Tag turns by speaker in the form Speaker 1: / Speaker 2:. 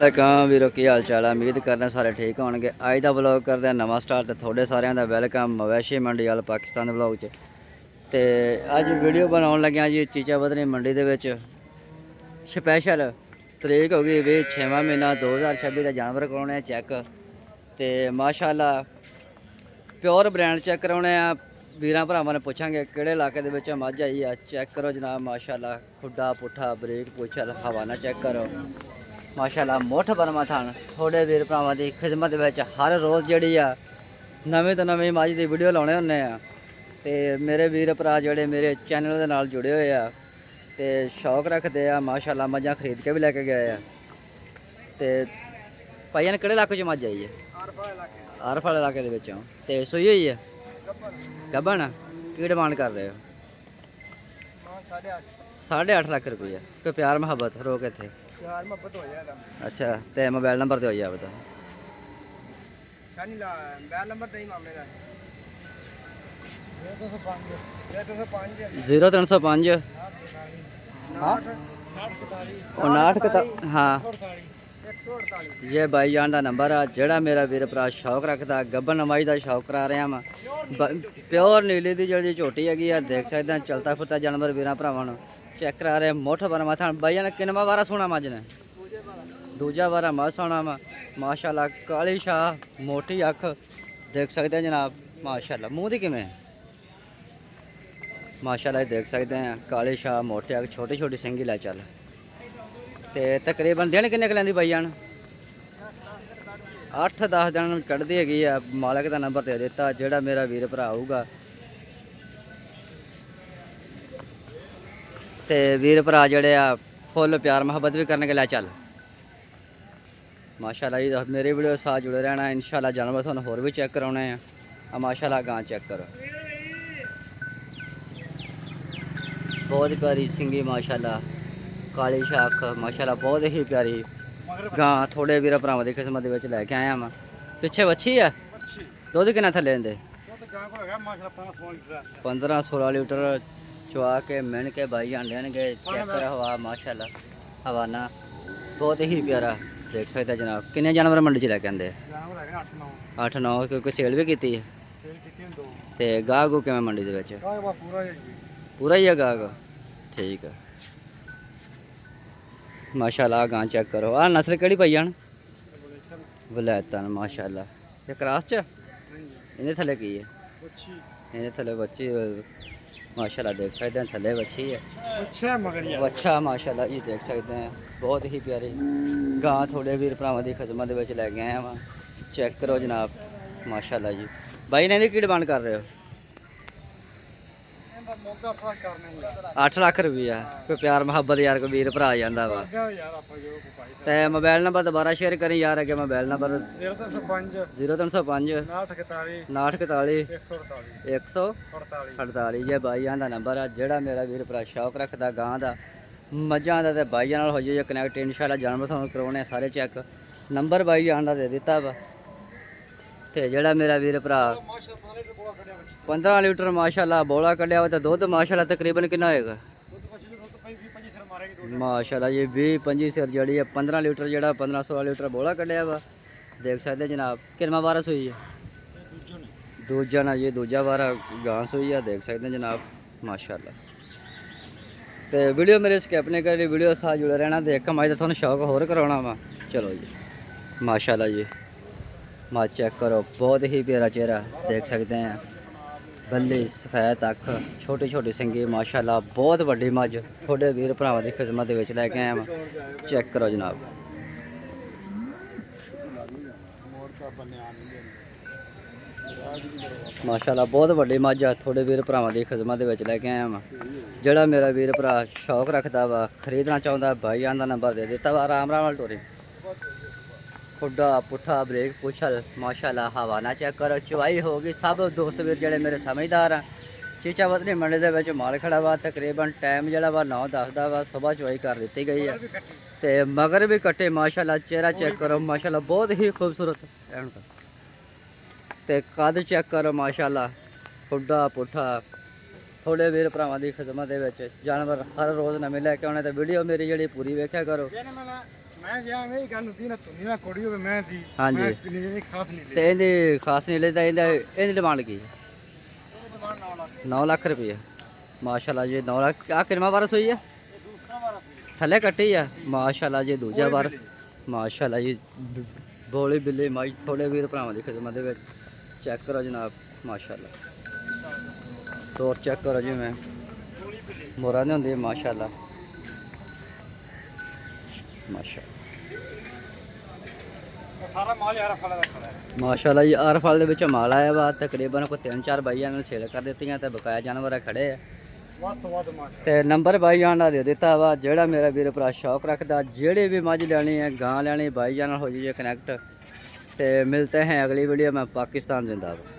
Speaker 1: ਵਾਲੇਕਮ ਵੀਰੋ ਕੀ ਹਾਲ ਚਾਲ ਹੈ। ਉਮੀਦ ਕਰਦਾ ਸਾਰੇ ਠੀਕ ਹੋਣਗੇ। ਅੱਜ ਦਾ ਵਲੌਗ ਕਰਦੇ ਆ ਨਵਾਂ ਸਟਾਰਟ ਤੇ ਤੁਹਾਡੇ ਸਾਰਿਆਂ ਦਾ ਵੈਲਕਮ ਮਵੈਸ਼ੀ ਮੰਡੀ ਵਾਲ ਪਾਕਿਸਤਾਨ ਵਲੌਗ 'ਚ। ਤੇ ਅੱਜ ਵੀਡੀਓ ਬਣਾਉਣ ਲੱਗਿਆ ਜੀ ਚੀਚਾ ਬਦਨੀ ਮੰਡੀ ਦੇ ਵਿੱਚ ਸਪੈਸ਼ਲ ਤਰੀਕ ਹੋ ਗਈ 6ਵਾਂ ਮਹੀਨਾ 2026 ਦਾ ਜਾਨਵਰ ਕਰਾਉਣੇ ਚੈੱਕ। ਤੇ ਮਾਸ਼ਾਅੱਲਾ ਪਿਓਰ ਬ੍ਰਾਂਡ ਚੈੱਕ ਕਰਾਉਣੇ ਆ। ਵੀਰਾਂ ਭਰਾਵਾਂ ਨੇ ਪੁੱਛਾਂਗੇ ਕਿਹੜੇ ਇਲਾਕੇ ਦੇ ਵਿੱਚ ਮੱਝ ਆਈ ਆ। ਚੈੱਕ ਕਰੋ ਜਨਾਬ ਮਾਸ਼ਾਅੱਲਾ ਖੁੱਡਾ ਪੁੱਠਾ ਬਰੀਕ ਪੁੱਛਲ ਹਵਾਨਾ ਚੈੱਕ ਕਰੋ ਮਾਸ਼ਾਅੱਲਾ ਮੁੱਠ ਬਰਮਾ ਥਣ। ਥੋੜੇ ਵੀਰ ਭਰਾਵਾਂ ਦੀ ਖਿਦਮਤ ਵਿੱਚ ਹਰ ਰੋਜ਼ ਜਿਹੜੀ ਆ ਨਵੇਂ ਤੋਂ ਨਵੀਂ ਮੱਝ ਦੀ ਵੀਡੀਓ ਲਾਉਣੇ ਹੁੰਦੇ ਆ। ਤੇ ਮੇਰੇ ਵੀਰ ਭਰਾ ਜਿਹੜੇ ਮੇਰੇ ਚੈਨਲ ਦੇ ਨਾਲ ਜੁੜੇ ਹੋਏ ਆ ਤੇ ਸ਼ੌਕ ਰੱਖਦੇ ਆ ਮਾਸ਼ਾਅੱਲਾ ਮੱਝਾਂ ਖਰੀਦ ਕੇ ਵੀ ਲੈ ਕੇ ਗਏ ਆ। ਤੇ ਭਾਈਆਂ ਨੇ ਕਿਹੜੇ ਇਲਾਕੇ 'ਚ ਮੱਝ ਆਈ ਹੈ? ਆਰਫ ਵਾਲੇ ਇਲਾਕੇ ਦੇ ਵਿੱਚੋਂ। ਤੇ ਸੂਈ ਹੋਈ ਹੈ ਗੱਭਣ। ਕੀ ਡਿਮਾਂਡ ਕਰ ਰਹੇ ਹੋ? 8.5 ਲੱਖ ਰੁਪਈਆ। ਕੋਈ ਪਿਆਰ ਮੁਹੱਬਤ ਰੋਕ ਇੱਥੇ अच्छा। तो मोबाइल नंबर तो हो जाए बता। मोबाइल नंबर 0305 हाँ ये भाई जान का नंबर है जोड़ा मेरा वीर भरा शौक रखता गब्बन नमाई का शौक करा रहा मैं। प्योर नीली की जी झोटी हैगी है देख सकते हैं। चलता फिरता जानवर वीर भरावान चेक करा रहे मुठ बरमा था भाई ने किनवा वारा सोना मज ने? दूजा वारा मज सोना वा माशाअल्लाह। काली शाह मोटी अख देख सकते हैं जनाब माशाअल्लाह। मुँह की किमें माशाअल्लाह देख सकते हैं। काली शाह मोटी अख छोटी छोटी सिंगी लै चल। तो तकरीबन दिन किन्ने लैंदी भाई जान? 8-10 दिन कढ़दी हैगी है। मालक का नंबर दे दिता जोड़ा मेरा वीर भरा आऊगा ते वीर भरा जड़े आ फुल प्यार मुहब्बत भी करने के लिए चल माशाअल्लाह जी। मेरी वीडियो साथ जुड़े रहना इंशाअल्लाह। जानवर थानू होर भी चेक कराने हैं माशाअल्लाह। गां चेक करो बहुत प्यारी सिंगी माशाअल्लाह। काली शाख माशाअल्लाह बहुत ही प्यारी गां। थोड़े वीर भरावां दी किस्मत दे विच लैके आया मैं। पिछे बच्ची है दुध किन्ना थल्ले देंदे? 15-16 लीटर चुआ के मिन के भाई आंडे चेक हवा माशाअल्लाह। हवाना बहुत ही प्यारा देख सकते जनाब। किन्ने जानवर मंडी च लैके आंदे? 8-9 क्योंकि सेल भी की ते गाहक गो किवें मंडी दे विच? पूरा ही है गाहक ठीक है माशाअल्लाह। गां चेक करो आ नस्ल केड़ी पाई जान? वलैतन माशाअल्लाह। ये क्रॉस च इहदे थल्ले की है? इहदे थल्ले बच्ची माशाअल्लाह देख सकते हैं। थल्ले बच्ची है अच्छा माशाअल्लाह जी देख सकते हैं। बहुत ही प्यारी गां थोड़े वीर भरावां दी खिदमत विच लैके आया वां। चेक करो जनाब माशाअल्लाह जी। भाई ने की डिमांड कर रहे हो? 8 लाख रुपया। कोई प्यार मुहब्बत यार कोई वीर भरा जाता वा। तो मोबाइल नंबर दोबारा शेयर करें यार अगे। मोबाइल नंबर 0305 5941 148 ये भाईयां का नंबर है जोड़ा मेरा वीर भरा शौक रखता गां का मझां का। भाईयां नाल हो जाए कनैक्ट इंशाअल्लाह। जानवर थानू करवाने सारे चेक। नंबर भाईयां का दे दिता वा। तो जोड़ा मेरा वीर भरा 15 लीटर माशाअल्लाह बोला कढ़िया वा। तो दुध माशाअल्लाह तकरीबन कितना होएगा माशाअल्लाह जी? 20-25 सिर जड़ी है। 15 लीटर जोड़ा 15-16 लीटर बोला कढ़िया वा देख सकते जनाब। कितना वारा सुई है? दूजा ना जी दूजा वारा गां सुई है देख सकते जनाब माशाअल्लाह। तो वीडियो मेरे स्किप नहीं करी वीडियो साथ जुड़े रहना। देख मज थोड़ा शौक होर कराना वा। चलो जी माशाअल्लाह जी मज चेक करो बहुत ही प्यारा चेहरा देख सकते हैं। बल्ली सफेद अख छोटी छोटी सिंगी माशाअल्लाह बहुत वड्डी मज थोड़े वीर भरावां दी खिदमत विच लैके आया मैं। चेक करो जनाब माशाअल्लाह बहुत वड्डी मज आ थोड़े वीर भरावां दी खिदमत विच लैके आया मैं। जोड़ा मेरा वीर भरा शौक रखता वा खरीदना चाहता भाईयां का नंबर दे दिता वा। आराम आराम टोरी खुड्डा पुट्ठा ब्रेक पुछल माशाअल्लाह। हवाना चेक करो चवाई होगी सब दोस्त वीर जेडे मेरे समझदार हैं। चीचा बदनी मंडी दे विच माल खड़ा वा। तकरीबन टाइम जोड़ा वा 9-10 का वा। सुबह चवाई कर दी गई है। तो मगर भी कट्टे माशाअल्लाह। चेहरा चेक करो माशाअल्लाह बहुत ही खूबसूरत। तो कद चेक करो माशाअल्लाह खुड्डा पुट्ठा थोड़े वीर भरावां दी खिदमत दे विच जानवर हर रोज़ नवें लैके आने। तो वीडियो मेरी जी पूरी वेख्या करो
Speaker 2: ਮੈਂ ਗਿਆ ਮੈਂ ਇਹ ਗੱਲ ਹੁੰਦੀ ਨਾ ਤੁੰਨੀ ਨਾ ਕੋੜੀ ਹੋਵੇ ਮੈਂ ਦੀ
Speaker 1: ਹਾਂਜੀ।
Speaker 2: ਮੈਂ ਨਹੀਂ ਖਾਸ ਨਹੀਂ
Speaker 1: ਤੇ ਇਹਦੀ ਖਾਸ ਨੀਲੇ ਦਾ ਇਹਦੀ ਡਿਮਾਂਡ ਕੀ ਹੈ?
Speaker 2: ਇਹ ਦੁਕਾਨ 9 ਲੱਖ
Speaker 1: 9 ਲੱਖ ਰੁਪਏ ਮਾਸ਼ਾਅੱਲਾ ਜੀ 9 ਲੱਖ। ਆ ਕਿੰਨਾ ਵਾਰਸ ਹੋਈ ਆ?
Speaker 2: ਇਹ ਦੂਸਰਾ ਵਾਲਾ ਸੀ
Speaker 1: ਥੱਲੇ ਕੱਟੀ ਆ ਮਾਸ਼ਾਅੱਲਾ ਜੀ ਦੂਜਾ ਵਾਰ ਮਾਸ਼ਾਅੱਲਾ ਜੀ ਬੋਲੀ ਬਿੱਲੀ ਮਾਈ ਥੋੜੇ ਵੀਰ ਭਰਾਵਾਂ ਦੀ ਖਿਦਮਤ ਦੇ ਵਿੱਚ ਚੈੱਕ ਕਰੋ ਜਨਾਬ ਮਾਸ਼ਾਅੱਲਾ ਤੋਰ ਚੈੱਕ ਕਰੋ ਜੀ ਮੈਂ ਮੋਰਾਂ ਦੇ ਹੁੰਦੀ ਮਾਸ਼ਾਅੱਲਾ ਮਾਸ਼ਾਅੱਲਾ
Speaker 2: ਇਹ ਸਾਰਾ ਮਾਲ ਯਾਰ ਫਲ ਦਾ ਖੜਾ ਹੈ
Speaker 1: ਮਾਸ਼ਾਅੱਲਾ ਜੀ ਆਰ ਫਲ ਦੇ ਵਿੱਚ ਮਾਲ ਆਇਆ ਵਾ ਤਕਰੀਬਨ ਕੋਈ 3-4 ਬਾਈਆਂ ਨੇ ਛੇੜ ਕਰ ਦਿੱਤੀਆਂ ਤੇ ਬਕਾਇਆ ਜਾਨਵਰ ਖੜੇ ਆ
Speaker 2: ਵੱਧ ਤੋਂ ਵੱਧ ਮਾਲ
Speaker 1: ਤੇ ਨੰਬਰ ਬਾਈ ਜਾਨ ਦਾ ਦੇ ਦਿੱਤਾ ਵਾ ਜਿਹੜਾ ਮੇਰਾ ਵੀਰ ਭਰਾ ਸ਼ੌਕ ਰੱਖਦਾ ਜਿਹੜੇ ਵੀ ਮੱਝ ਲੈਣੀ ਹੈ ਗਾਂ ਲੈਣੀ ਬਾਈ ਜਾਨ ਨਾਲ ਹੋ ਜਾਈਏ ਕਨੈਕਟ ਤੇ ਮਿਲਤੇ हैं अगली वीडियो में। पाकिस्तान जिंदाबाद।